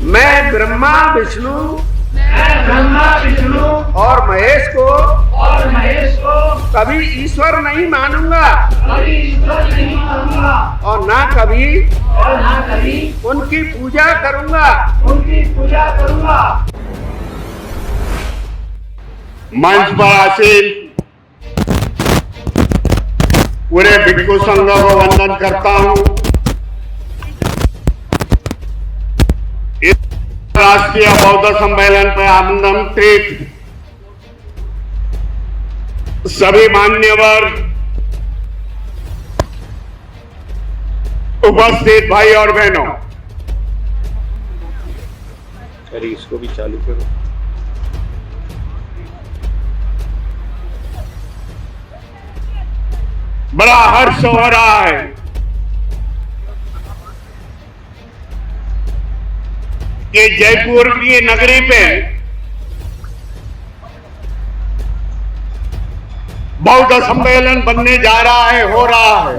मैं ब्रह्मा विष्णु और महेश को कभी ईश्वर नहीं मानूंगा और ना कभी उनकी पूजा करूंगा। मंच पर आसीन पूरे भिक्षु संघ को वंदन करता हूं। इस राष्ट्रीय बौद्ध सम्मेलन पर आमंत्रित सभी मान्यवर, उपस्थित भाई और बहनों, अरे इसको भी चालू करो। बड़ा हर्ष हो रहा है कि जयपुर की नगरी पे बौद्ध सम्मेलन बनने जा रहा है, हो रहा है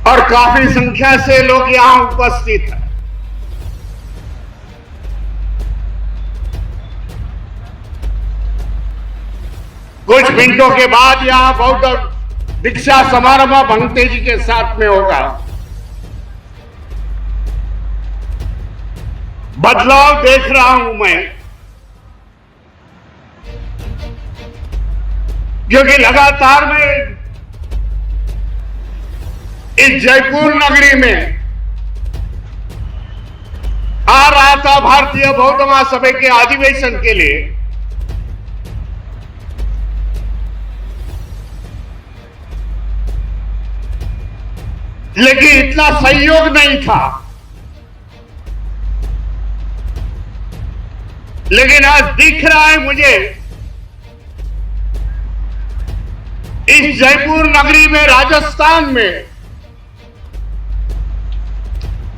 और काफी संख्या से लोग यहां उपस्थित हैं। कुछ मिनटों के बाद यहां बौद्ध दीक्षा समारोह भंगते जी के साथ में होगा। बदलाव देख रहा हूं मैं, क्योंकि लगातार मैं इस जयपुर नगरी में आ रहा था भारतीय बौद्ध महासभा के अधिवेशन के लिए, लेकिन इतना सहयोग नहीं था। लेकिन आज दिख रहा है मुझे इस जयपुर नगरी में, राजस्थान में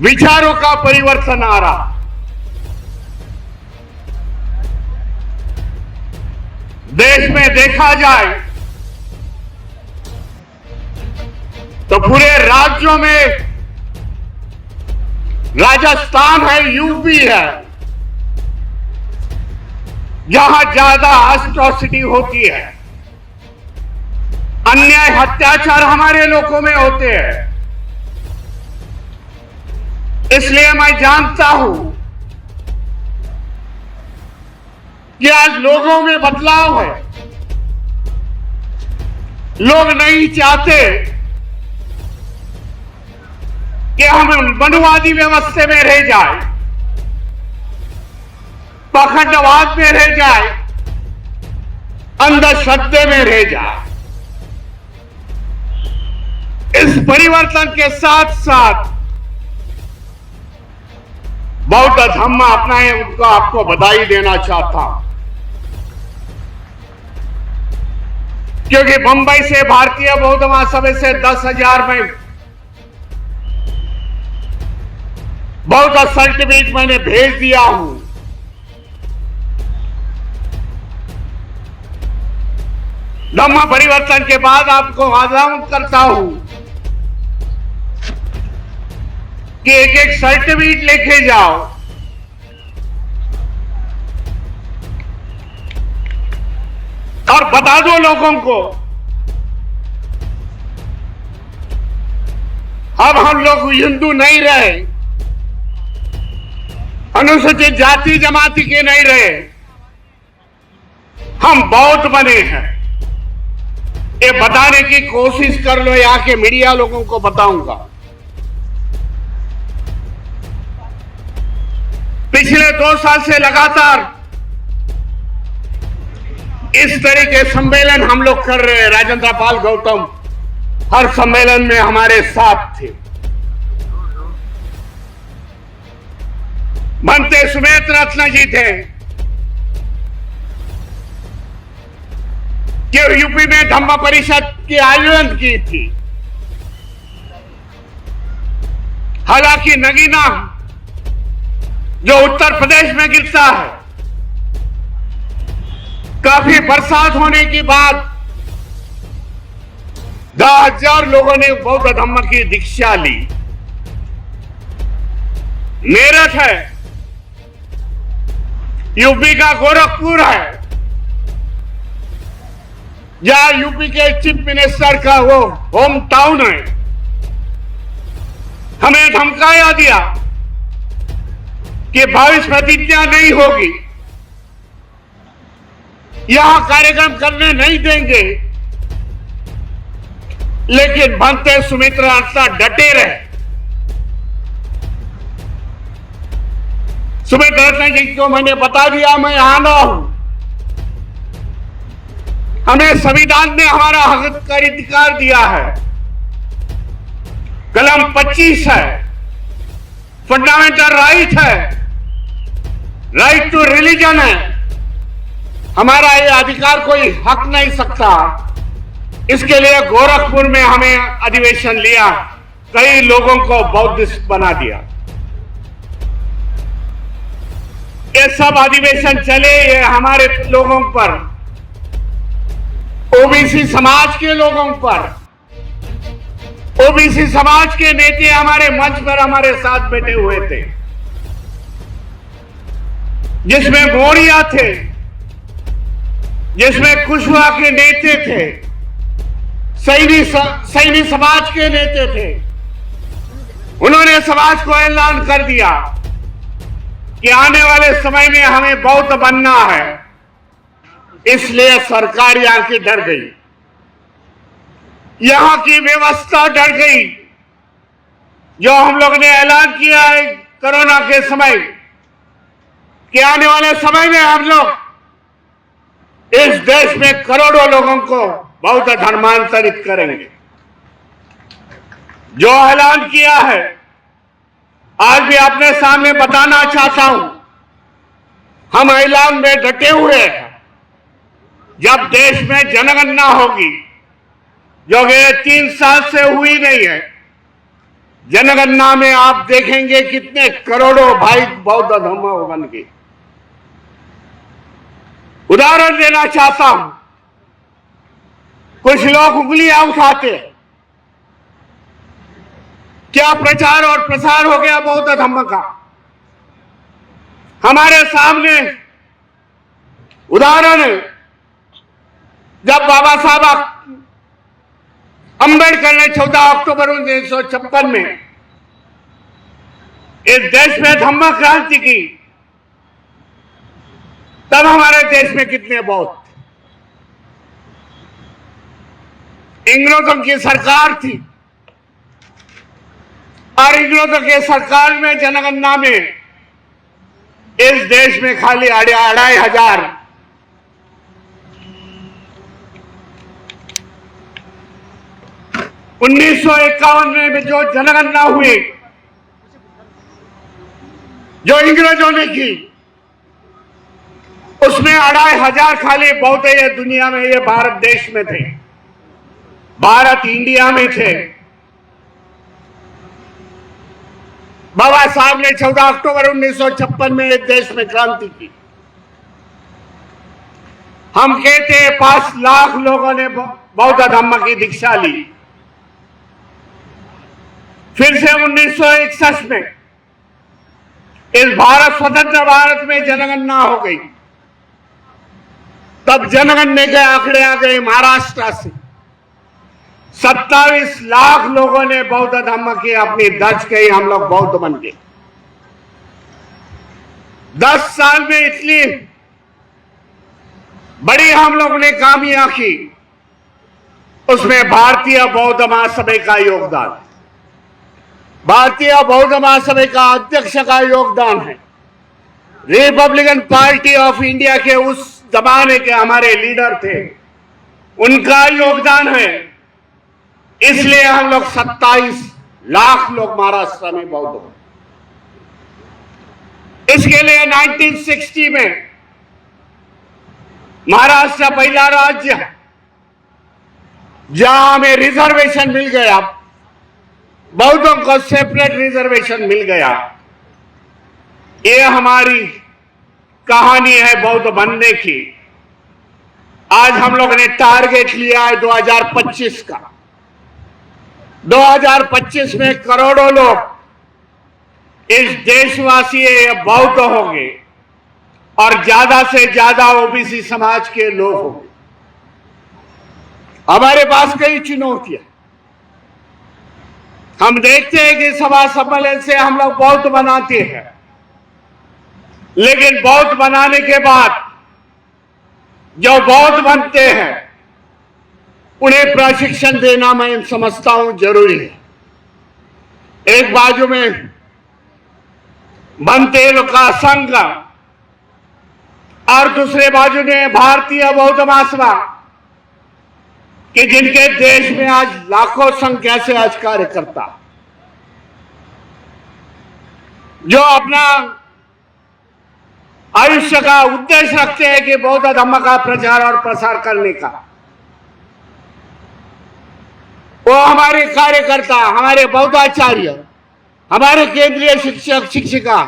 विचारों का परिवर्तन आ रहा। देश में देखा जाए तो पूरे राज्यों में, राजस्थान है, यूपी है, जहां ज्यादा एट्रोसिटी होती है, अन्याय अत्याचार हमारे लोगों में होते हैं। इसलिए मैं जानता हूं कि आज लोगों में बदलाव है। लोग नहीं चाहते कि हम मनुवादी व्यवस्था में रह जाए, पाखंडवाद में रह जाए, अंधश्रद्धे में रह जाए। इस परिवर्तन के साथ साथ बौद्ध धर्म अपनाए, उनको आपको बधाई देना चाहता हूं, क्योंकि मुंबई से भारतीय बौद्ध महासभा से 10,000 में बौद्ध सर्टिफिकेट मैंने भेज दिया हूं। धम्म परिवर्तन के बाद आपको आह्वान करता हूं कि एक एक सर्टिफिकेट लेके जाओ और बता दो लोगों को, अब हम लोग हिंदू नहीं रहे, अनुसूचित जाति जमाती के नहीं रहे, हम बौद्ध बने हैं। ये बताने की कोशिश कर लो, यहां के मीडिया लोगों को बताऊंगा। पिछले 2 साल से लगातार इस तरह के सम्मेलन हम लोग कर रहे हैं। राजेंद्र पाल गौतम हर सम्मेलन में हमारे साथ थे। बनते सुमेत रत्न जी थे, कि यूपी में धम्म परिषद की आयोजन की थी। हालांकि नगीना जो उत्तर प्रदेश में गिरता है, काफी बरसात होने के बाद 10,000 लोगों ने बौद्ध धम्म की दीक्षा ली। मेरठ है, यूपी का गोरखपुर है, जहां यूपी के चीफ मिनिस्टर का वो होम टाउन है। हमें धमकाया दिया कि भविष्य प्रतिज्ञा नहीं होगी, यहां कार्यक्रम करने नहीं देंगे। लेकिन बनते सुमित्रा डटे रहे। सुमित्रा जी को मैंने बता दिया मैं आना हूं। हमें संविधान ने हमारा हक का अधिकार दिया है, कलम 25 है, फंडामेंटल राइट है, राइट टू रिलीजन है। हमारा ये अधिकार कोई हक नहीं सकता। इसके लिए गोरखपुर में हमें अधिवेशन लिया, कई लोगों को बौद्धिस्ट बना दिया। ये सब अधिवेशन चले ये हमारे लोगों पर, ओबीसी समाज के लोगों पर। ओबीसी समाज के नेता हमारे मंच पर हमारे साथ बैठे हुए थे, जिसमें मौर्य थे, जिसमें कुशवाहा के नेता थे, सैनी समाज के नेता थे। उन्होंने समाज को ऐलान कर दिया कि आने वाले समय में हमें बौद्ध बनना है। इसलिए सरकार यहां की डर गई, यहां की व्यवस्था डर गई। जो हम लोग ने ऐलान किया है कोरोना के समय कि आने वाले समय में हम लोग इस देश में करोड़ों लोगों को बौद्ध धर्मांतरित करेंगे, जो ऐलान किया है आज भी अपने सामने बताना चाहता हूं। हम ऐलान में डटे हुए हैं। जब देश में जनगणना होगी, जो कि 3 साल से हुई नहीं है, जनगणना में आप देखेंगे कितने करोड़ों भाई बौद्ध धर्म बन गए। उदाहरण देना चाहता हूं, कुछ लोग उंगलियां उठाते हैं, क्या प्रचार और प्रसार हो गया बौद्ध धर्म का। हमारे सामने उदाहरण है, जब बाबा साहब अंबेडकर ने 14 अक्टूबर 1956 में इस देश में धम्म क्रांति की, तब हमारे देश में कितने बौद्ध। इंग्रजों की सरकार थी और इंग्रजों के सरकार में जनगणना में इस देश में खाली 2,500 1951 में जो जनगणना हुई, जो इंग्रजों ने की, उसमें 2,500 खाली बौद्ध ये दुनिया में, ये भारत देश में थे, भारत इंडिया में थे। बाबा साहब ने 14 अक्टूबर 1956 में इस देश में क्रांति की। हम कहते हैं 5 लाख लोगों ने बौद्ध धर्म की दीक्षा ली। फिर से 1961 में इस भारत स्वतंत्र भारत में जनगणना हो गई। तब जनगणने के आंकड़े आ गए महाराष्ट्र से, 27 लाख लोगों ने बौद्ध धर्म की अपनी दर्ज की, हम लोग बौद्ध बन गए। 10 साल में इतनी बड़ी हम लोग ने कामयाबी की, उसमें भारतीय बौद्ध महासभा का योगदान, भारतीय बौद्ध महासभा का अध्यक्ष का योगदान है, रिपब्लिकन पार्टी ऑफ इंडिया के उस जमाने के हमारे लीडर थे, उनका योगदान है। इसलिए हम लोग 27 लाख लोग महाराष्ट्र में बौद्ध हो। इसके लिए 1960 में महाराष्ट्र पहला राज्य जहां हमें रिजर्वेशन मिल गया, बौद्धों को सेपरेट रिजर्वेशन मिल गया। ये हमारी कहानी है बौद्ध बनने की। आज हम लोग ने टारगेट लिया है 2025 का। 2025 में करोड़ों लोग इस देशवासी ये बौद्ध होंगे और ज्यादा से ज्यादा ओबीसी समाज के लोग होंगे। हमारे पास कई चुनौतियां, हम देखते हैं कि सभा सम्मेलन से हम लोग बौद्ध बनाते हैं, लेकिन बौद्ध बनाने के बाद जो बौद्ध बनते हैं उन्हें प्रशिक्षण देना मैं समझता हूं जरूरी है। एक बाजू में बनते लोग का संघ और दूसरे बाजू में भारतीय बौद्ध महासभा कि जिनके देश में आज लाखों संख्या से आज कार्यकर्ता जो अपना आयुष्य का उद्देश्य रखते हैं कि बौद्ध धर्म का प्रचार और प्रसार करने का, वो हमारे कार्यकर्ता, हमारे बौद्धाचार्य, हमारे केंद्रीय शिक्षक शिक्षिका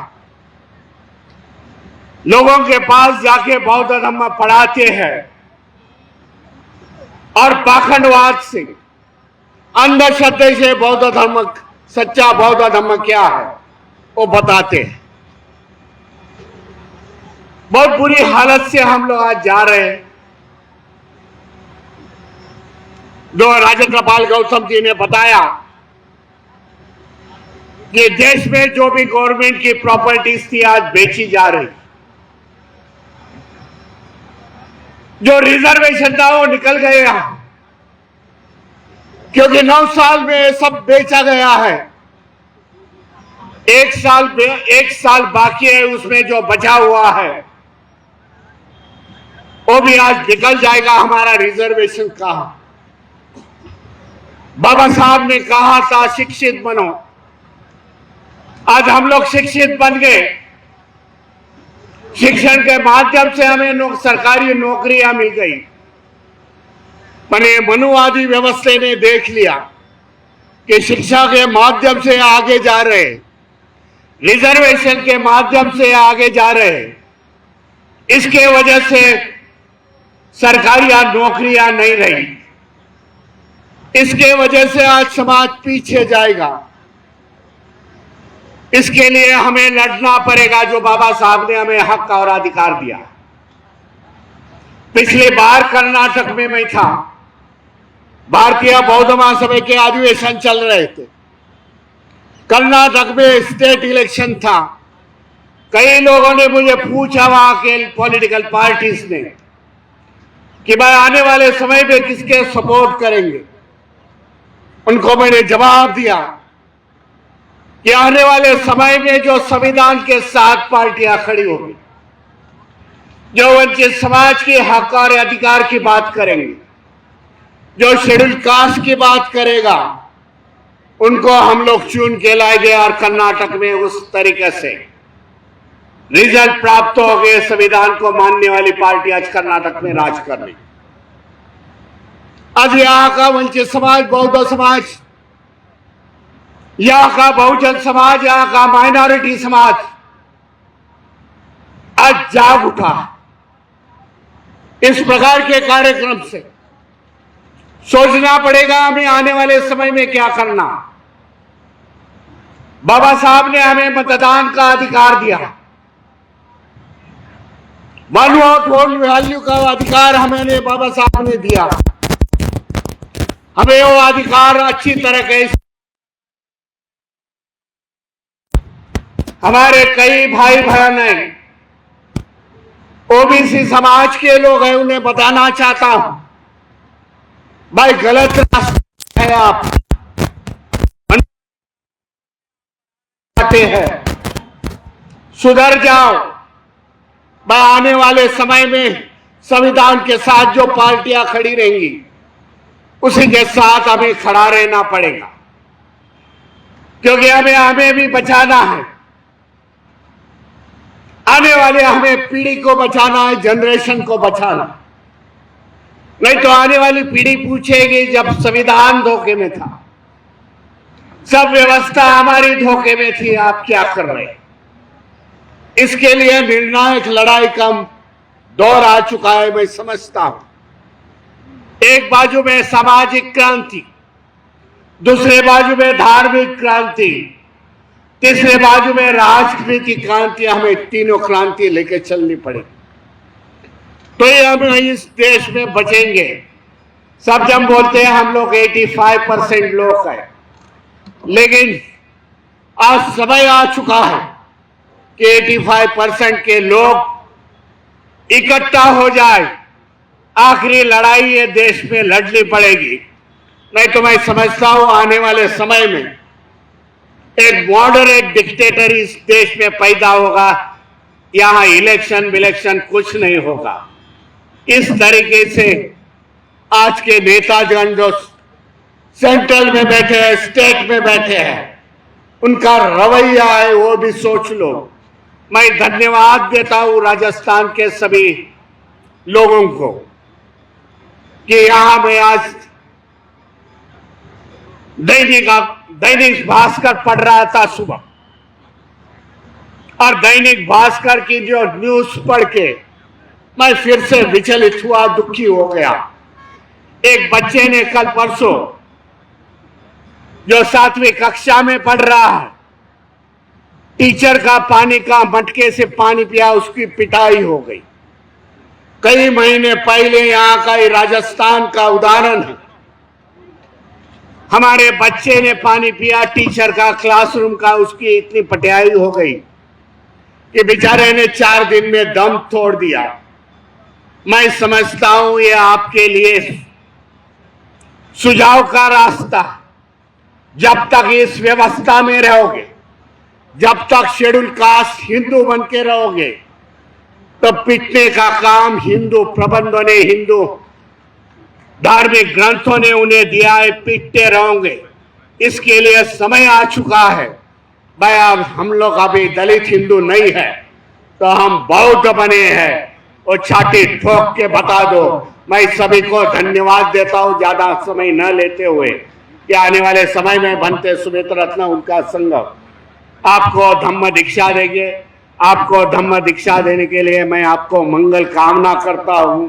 लोगों के पास जाके बौद्ध धर्म पढ़ाते हैं और पाखंडवाद से, अंधश्रद्धे से बौद्ध धर्म, सच्चा बौद्ध धर्म क्या है वो बताते हैं। बहुत बुरी हालत से हम लोग आज जा रहे हैं। जो राजेंद्र पाल गौतम जी ने बताया कि देश में जो भी गवर्नमेंट की प्रॉपर्टीज थी आज बेची जा रही, जो रिजर्वेशन था वो निकल गए यहां, क्योंकि 9 साल में सब बेचा गया है। एक साल बाकी है, उसमें जो बचा हुआ है वो भी आज निकल जाएगा। हमारा रिजर्वेशन का बाबा साहब ने कहा था शिक्षित बनो, आज हम लोग शिक्षित बन गए। शिक्षण के माध्यम से हमें सरकारी नौकरियां मिल गई, पर ये मनुवादी व्यवस्था ने देख लिया कि शिक्षा के माध्यम से आगे जा रहे, रिजर्वेशन के माध्यम से आगे जा रहे, इसके वजह से सरकारी नौकरियां नहीं रही, इसके वजह से आज समाज पीछे जाएगा। इसके लिए हमें लड़ना पड़ेगा, जो बाबा साहब ने हमें हक और अधिकार दिया। पिछली बार कर्नाटक में मैं था, भारतीय बौद्ध महासभा के अधिवेशन चल रहे थे, कर्नाटक में स्टेट इलेक्शन था। कई लोगों ने मुझे पूछा वहां के पॉलिटिकल पार्टीज ने कि भाई आने वाले समय में किसके सपोर्ट करेंगे। उनको मैंने जवाब दिया कि आने वाले समय में जो संविधान के साथ पार्टियां खड़ी होंगी, जो वंचित समाज के हक और अधिकार की बात करेंगे, जो शेड्यूल कास्ट की बात करेगा, उनको हम लोग चुन के लाएंगे और कर्नाटक में उस तरीके से रिजल्ट प्राप्त हो गए। संविधान को मानने वाली पार्टी आज कर्नाटक में राज कर रही। आज यहाँ का वंचित समाज, बौद्ध समाज, यहाँ का बहुजन समाज, यहाँ का माइनॉरिटी समाज आज जाग उठा। इस प्रकार के कार्यक्रम से सोचना पड़ेगा हमें आने वाले समय में क्या करना। बाबा साहब ने हमें मतदान का अधिकार दिया, वन वोट वन वैल्यू का अधिकार हमें बाबा साहब ने दिया। हमें वो अधिकार अच्छी तरह के, हमारे कई भाई बहन हैं ओबीसी समाज के लोग हैं, उन्हें बताना चाहता हूं, भाई गलत रास्ते है, आप हैं, सुधर जाओ। आने वाले समय में संविधान के साथ जो पार्टियां खड़ी रहेंगी उसी के साथ हमें खड़ा रहना पड़ेगा, क्योंकि हमें भी बचाना है। आने वाले हमें पीढ़ी को बचाना है, जनरेशन को बचाना। नहीं तो आने वाली पीढ़ी पूछेगी जब संविधान धोखे में था, सब व्यवस्था हमारी धोखे में थी, आप क्या कर रहे हैं। इसके लिए निर्णायक लड़ाई का दौर आ चुका है, मैं समझता हूं। एक बाजू में सामाजिक क्रांति, दूसरे बाजू में धार्मिक क्रांति, तीसरे बाजू में राजनीति क्रांति, हमें तीनों क्रांति लेके चलनी पड़ेगी, तो ये हम इस देश में बचेंगे। सब जब बोलते हैं हम लोग 85% लोग हैं, लेकिन आज समय आ चुका है कि 85% के लोग इकट्ठा हो जाए। आखिरी लड़ाई ये देश में लड़नी पड़ेगी, नहीं तो मैं समझता हूं आने वाले समय में एक मॉडरेट डिक्टेटर इस देश में पैदा होगा। यहां इलेक्शन कुछ नहीं होगा। इस तरीके से आज के नेतागण जो सेंट्रल में बैठे हैं, स्टेट में बैठे हैं, उनका रवैया है वो भी सोच लो। मैं धन्यवाद देता हूं राजस्थान के सभी लोगों को कि यहां मैं आज दैनिक भास्कर पढ़ रहा था सुबह, और दैनिक भास्कर की जो न्यूज पढ़ के मैं फिर से विचलित हुआ, दुखी हो गया। एक बच्चे ने कल परसों जो 7वीं कक्षा में पढ़ रहा है, टीचर का पानी का मटके से पानी पिया, उसकी पिटाई हो गई। कई महीने पहले यहां का राजस्थान का उदाहरण है, हमारे बच्चे ने पानी पिया, टीचर का क्लासरूम का, उसकी इतनी पिटाई हो गई कि बेचारे ने 4 दिन में दम तोड़ दिया। मैं समझता हूं ये आपके लिए सुझाव का रास्ता। जब तक इस व्यवस्था में रहोगे, जब तक शेड्यूल कास्ट हिंदू बन के रहोगे, तो पिटने का काम हिंदू प्रबंधों ने, हिंदू धार्मिक ग्रंथों ने उन्हें दिया है, पीटते रहोगे। इसके लिए समय आ चुका है। भाई अब हम लोग अभी दलित हिंदू नहीं है, तो हम बौद्ध बने हैं, और छाती ठोक के बता दो। मैं सभी को धन्यवाद देता हूं, ज्यादा समय न लेते हुए, कि आने वाले समय में बनते सुमित रत्न उनका संघ आपको धम्म दीक्षा देंगे। आपको धम्म दीक्षा देने के लिए मैं आपको मंगल कामना करता हूं,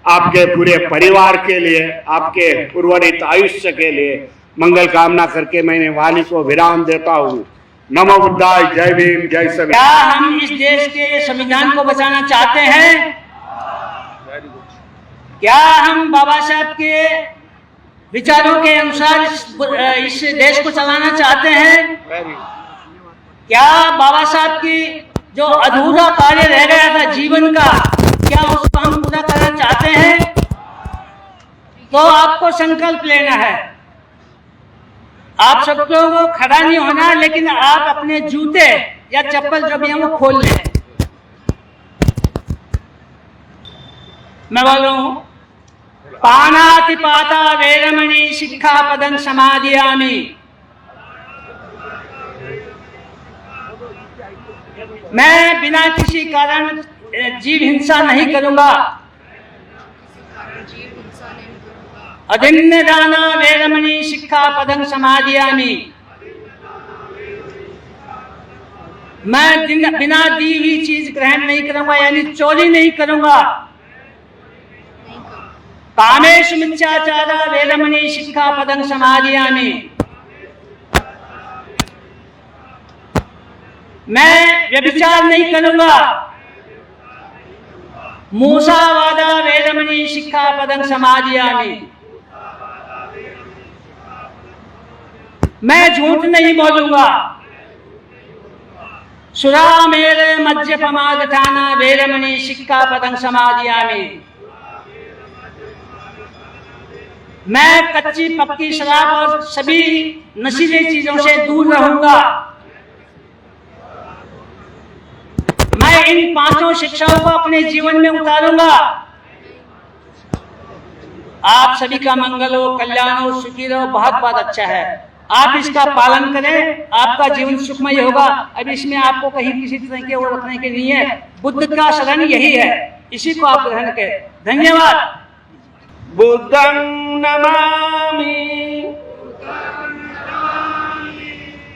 आपके पूरे परिवार के लिए, आपके उर्वरित आयुष्य के लिए मंगल कामना करके मैंने वाणी को विराम देता हूं। नमो बुद्धाय, जय भीम, जय सभी। क्या हम इस देश के संविधान को बचाना चाहते हैं? क्या हम बाबा साहब के विचारों के अनुसार इस देश को चलाना चाहते हैं? क्या बाबा साहब की जो अधूरा कार्य रह गया था जीवन का, क्या उसको हम पूरा करना चाहते हैं? तो आपको संकल्प लेना है। आप सब लोगों को खड़ा नहीं होना है, लेकिन आप अपने जूते या चप्पल जो भी है वो खोल लें। मैं बोलूं, पानातिपाता वेरमणि शिक्षापदं समादयामि। मैं बिना किसी कारण जीव हिंसा नहीं करूंगा। अदिन्य दाना वेरमणि शिक्षापदं समादयामि। मैं बिना दी हुई चीज ग्रहण नहीं करूंगा, यानी चोरी नहीं करूंगा। कामेषु मिथ्याचारा वेरमणि शिक्षापदं समादयामि। मैं व्यभिचार नहीं करूंगा। मूसावादा वेरमणि शिक्षापदं समादयामि। मैं झूठ नहीं बोलूंगा। सुरामेर मद्यपमादठाना वेरमणि शिक्षापदं समादयामि। मैं कच्ची पक्की शराब और सभी नशीली चीजों से दूर रहूंगा। मैं इन 5 शिक्षाओं को अपने जीवन में उतारूंगा। आप सभी का मंगल हो, कल्याण हो, सुखी रहो, बहुत बहुत अच्छा है। आप इसका पालन करें, आपका जीवन सुखमय होगा। अब इसमें आपको कहीं किसी तरह के वो रखने के नहीं है। बुद्ध का शरण यही है, इसी को आप ग्रहण करें। धन्यवाद। बुद्धं नमामि,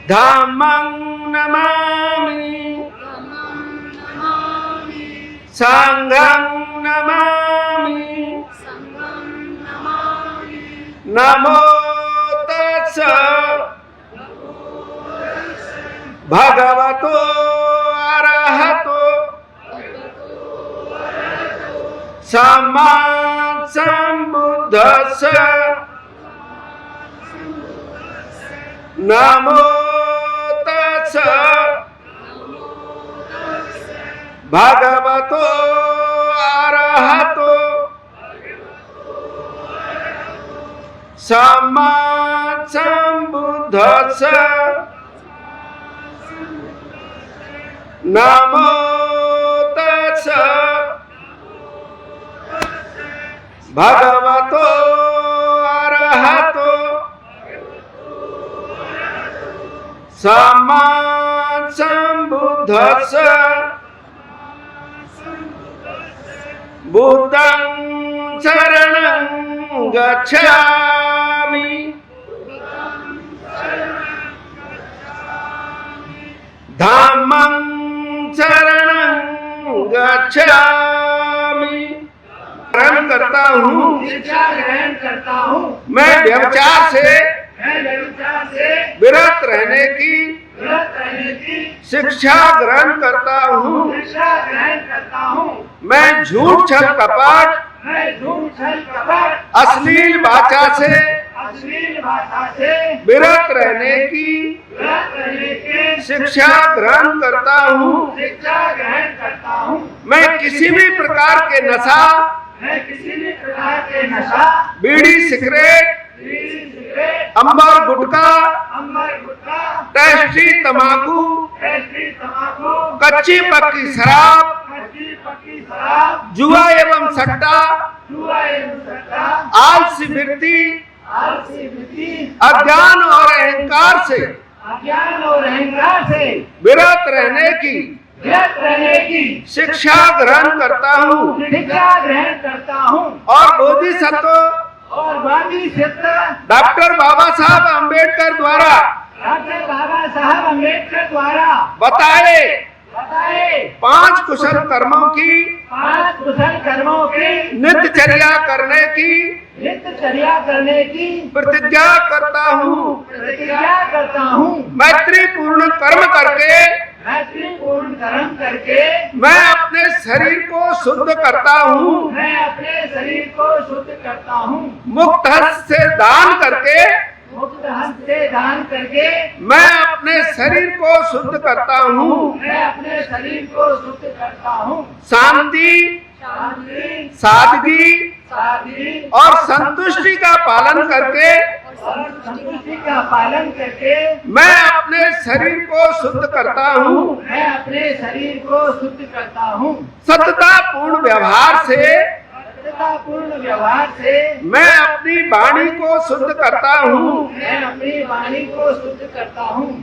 धम्मं नमामि, संघं नमामि। नमो तस्स भगवतो अरहतो सम्मा सम्बुद्धस्स नमो तस्स भगवतो अरहतो सम्मा सम्बुद्धस्स नमो तस्स भगवतो अरहतो सम्मा सम्बुद्धस्स बुद्धं शरणं गच्छामि धम्मं शरणं गच्छामि। ग्रहण करता हूँ, ग्रहण करता हूँ। मैं व्यभिचार से विरत रहने की शिक्षा ग्रहण करता हूँ। मैं झूठ छल कपट अश्लील भाषा से विरत रहने की शिक्षा ग्रहण करता हूँ। मैं किसी भी प्रकार के नशा बीड़ी सिगरेट अंबर गुटखा टेस्टी तंबाकू कच्ची पक्की शराब जुआ एवं सट्टा आलसी वृत्ति अज्ञान और अहंकार से विरत रहने की शिक्षा ग्रहण करता हूँ। और बोधिसत्व डॉक्टर बाबा साहब अम्बेडकर द्वारा बताए 5 कुशल कर्मों की नित्यचर्या करने की प्रतिज्ञा करता हूँ। मैत्रीपूर्ण कर्म करके मैं अपने शरीर को शुद्ध करता हूँ। मुक्त हस्त से दान करके मैं अपने शरीर को शुद्ध करता हूँ। शांति सादगी और संतुष्टि का पालन करके मैं अपने शरीर को शुद्ध करता हूँ। सतता पूर्ण व्यवहार से मैं अपनी वाणी को शुद्ध करता हूँ।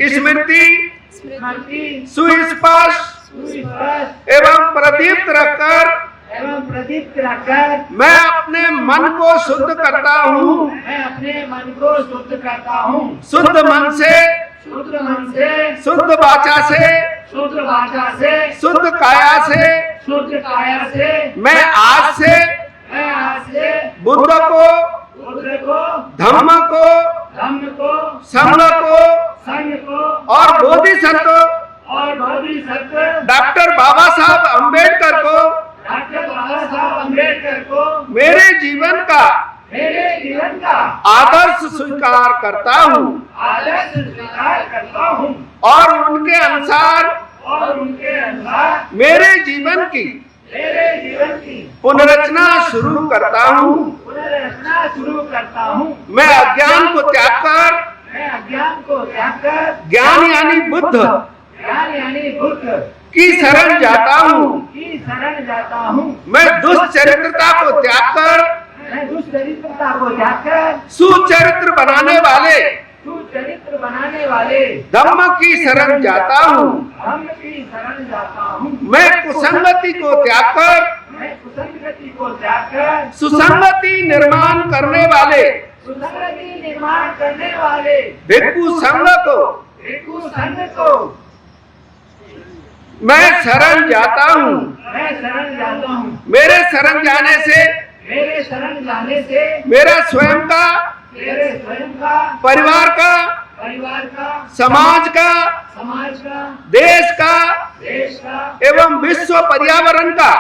स्मृति सुस्पष्ट एवं प्रदीप्त रखकर मैं अपने मन को शुद्ध करता हूँ। शुद्ध मन से शुद्ध वाचा से शुद्ध काया से मैं आज से बुद्ध को धम्म को संघ को और बोधिसत्व डॉक्टर बाबा साहब अम्बेडकर को मेरे जीवन का आदर्श स्वीकार करता हूँ और उनके अनुसार मेरे जीवन की पुनर्रचना शुरू करता हूँ। मैं अज्ञान को त्याग कर ज्ञान यानी बुद्ध की शरण जाता हूँ। मैं दुष्चरित्रता को त्याग कर सुचरित्र बनाने वाले धम्म की शरण जाता हूँ। मैं कुसंगति को त्याग कर सुसंगति निर्माण करने वाले भिक्षु संघ को मैं शरण जाता हूँ। मेरे शरण जाने से मेरा स्वयं का परिवार का समाज का समाज का, देश का एवं विश्व पर्यावरण का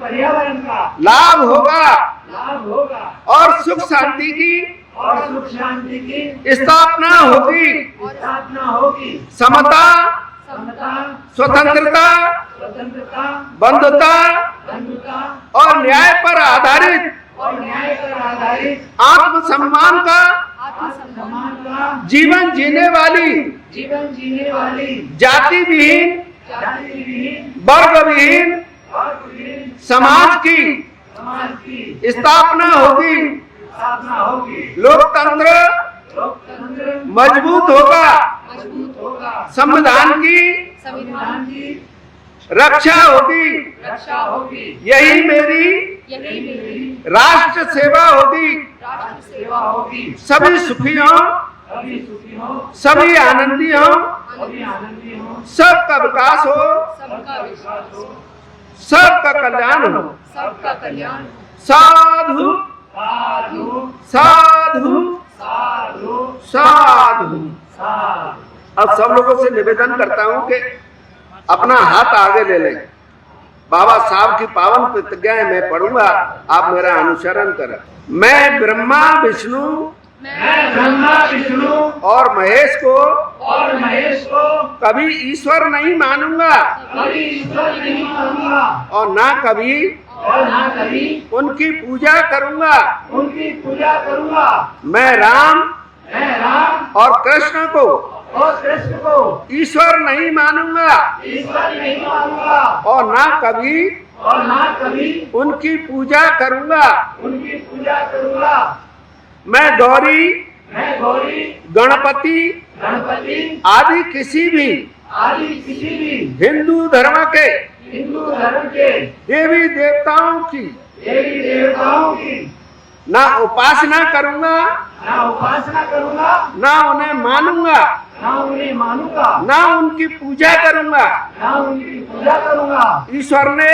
पर्यावरण का लाभ होगा लाभ होगा और सुख शांति की और सुख शांति की स्थापना होगी। स्थापना होगी। समता, समता, स्वतंत्रता, स्वतंत्रता, बंधुता बंधुता और न्याय पर आधारित और न्याय पर आधारित आत्मसम्मान का आत्मसम्मान का जीवन जीने वाली, जीवन जीने वाली, जाति विहीन, जाति विहीन, वर्ग विहीन समाज की समाज की स्थापना होगी। स्थापना होगी। लोकतंत्र लोकतंत्र मजबूत होगा। मजबूत होगा। संविधान की संविधान की रक्षा होगी। रक्षा होगी। यही मेरी राष्ट्र सेवा होगी। राष्ट्र सेवा होगी। सभी सुखी हों, सभी सुखी हो, सभी आनंदी हों, सभी आनंदी हो, सबका विकास हो, सबका विश्वास हो, सबका कल्याण हो। सबका कल्याण। साधु साधु साधु साधु साधु। साधु। अब सब लोगों से निवेदन करता हूं कि अपना हाथ आगे ले लें। बाबा साहब की पावन प्रतिज्ञाएं मैं पढ़ूंगा, आप मेरा अनुसरण करें। मैं ब्रह्मा विष्णु मैं ब्रह्मा विष्णु और महेश को और महेश को कभी ईश्वर नहीं मानूंगा कभी ईश्वर नहीं मानूंगा और ना कभी और ना कभी उनकी पूजा करूंगा। उनकी पूजा करूंगा। मैं राम मैं राम और कृष्ण को और कृष्ण को ईश्वर नहीं मानूंगा ईश्वर नहीं मानूंगा और ना कभी और ना कभी उनकी पूजा करूंगा। उनकी पूजा करूंगा। मैं गौरी, मैं गौरी, गणपति गणपति आदि किसी भी आदि किसी भी हिंदू धर्म के हिंदू धर्म के देवी देवताओं की देवी देवताओं की ना उपासना करूंगा, ना उपासना करूंगा, ना उन्हें मानूंगा, ना उन्हें मानूंगा, ना उनकी पूजा करूंगा। ना उनकी पूजा करूंगा। ईश्वर ने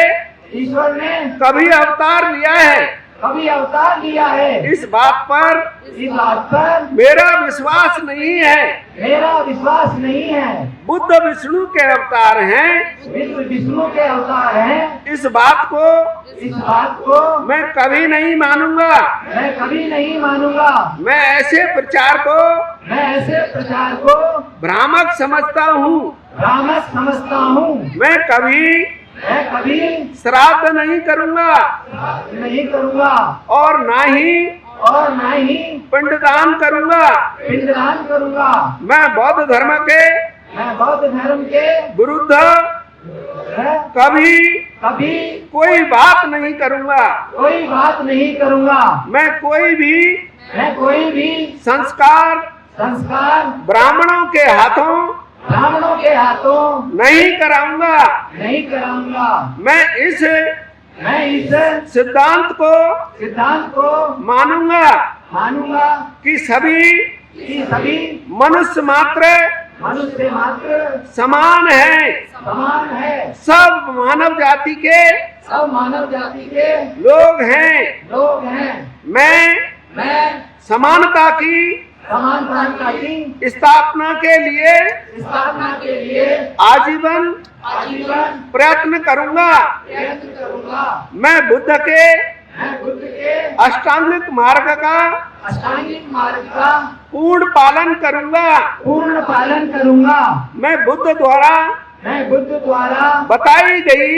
ईश्वर ने कभी अवतार लिया है, कभी अवतार लिया है, इस बात पर इस बात पर मेरा विश्वास नहीं है। मेरा विश्वास नहीं है। बुद्ध विष्णु के अवतार हैं, विष्णु के अवतार हैं, इस बात को मैं कभी नहीं मानूंगा। मैं कभी नहीं मानूंगा। मैं ऐसे प्रचार को भ्रामक समझता हूँ। भ्रामक समझता हूँ। मैं कभी श्राद्ध नहीं करूंगा नहीं करूंगा और ना ही पिंडदान करूंगा। पिंडदान करूंगा। मैं बौद्ध धर्म के विरुद्ध कभी कोई बात नहीं करूंगा। कोई बात नहीं करूंगा। मैं कोई भी संस्कार ब्राह्मणों के हाथों नहीं कराऊंगा। मैं इस सिद्धांत को मानूंगा कि सभी मनुष्य मात्र समान है। सब मानव जाति के लोग हैं। मैं समानता की स्थापना के लिए आजीवन प्रयत्न करूंगा। मैं बुद्ध के अष्टांगिक मार्ग का पूर्ण पालन करूंगा। मैं बुद्ध द्वारा बताई गई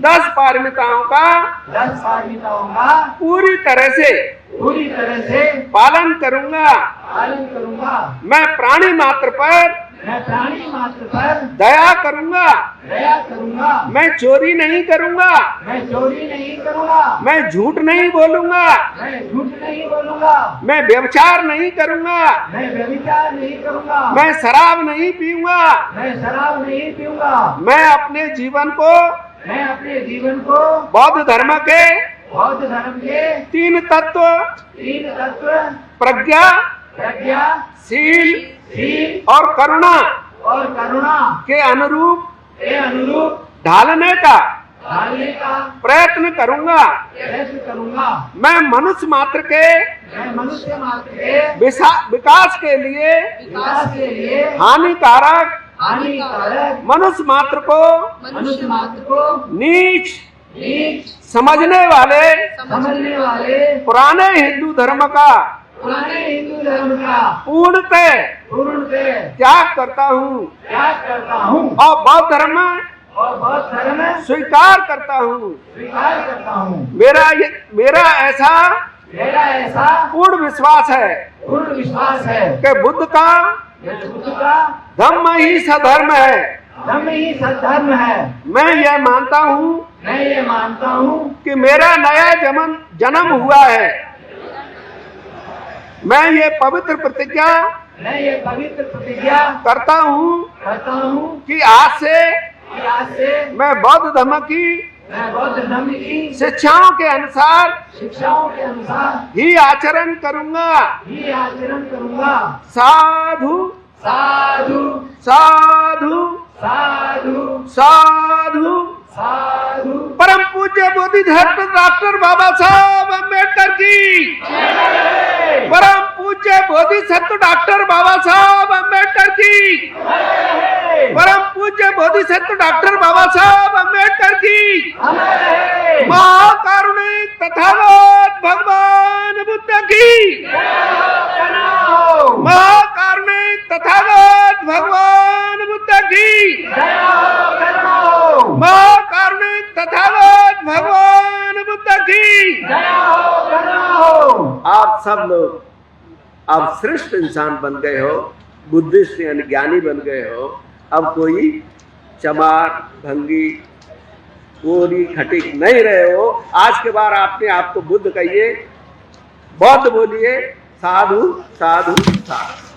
10 पारमिताओं का पूरी तरह से पालन करूंगा। मैं प्राणी मात्र पर दया करूंगा। मैं चोरी नहीं करूंगा। मैं झूठ नहीं बोलूंगा। मैं व्यभिचार नहीं करूंगा। मैं शराब नहीं पीऊंगा। मैं अपने जीवन को बौद्ध धर्म के 3 तत्व प्रज्ञा, शील और करुणा के अनुरूप ढालने का प्रयत्न करूंगा। मैं मनुष्य मात्र के मैं मनुष्य मात्र के विकास के लिए विकास के लिए हानिकारक मनुष्य मात्र को नीच समझने वाले पुराने हिंदू धर्म का पूर्णतः त्याग करता हूँ और बौद्ध धर्म स्वीकार करता हूँ। मेरा ऐसा पूर्ण विश्वास है कि बुद्ध का धम्म ही सधर्म है। मैं यह मानता हूँ कि मेरा नया जन्म हुआ है। मैं ये पवित्र प्रतिज्ञा करता हूँ कि आज से मैं बौद्ध धर्म की शिक्षाओं के अनुसार ही आचरण करूंगा। साधु साधु साधु साधु साधु। परम पूज्य बोधिधर्म डॉक्टर बाबा साहब अम्बेडकर की। परम पूज्य बोधिसत्व डॉक्टर बाबा साहब अम्बेडकर की। परम पूज्य बोधिसत्व डॉक्टर बाबा साहब अम्बेडकर की। महाकारुणिक तथागत भगवान बुद्ध की। महाकारुणिक तथागत भगवान बुद्ध की। महाकारुणिक तथागत भगवान बुद्ध की। आप सब लोग अब श्रेष्ठ इंसान बन गए हो, बुद्धिस्ट यानी ज्ञानी बन गए हो। अब कोई चमार भंगी कोरी खटिक नहीं रहे हो। आज के बाद आपने आपको बुद्ध कहिए, बौद्ध बोलिए, साधु साधु साधु।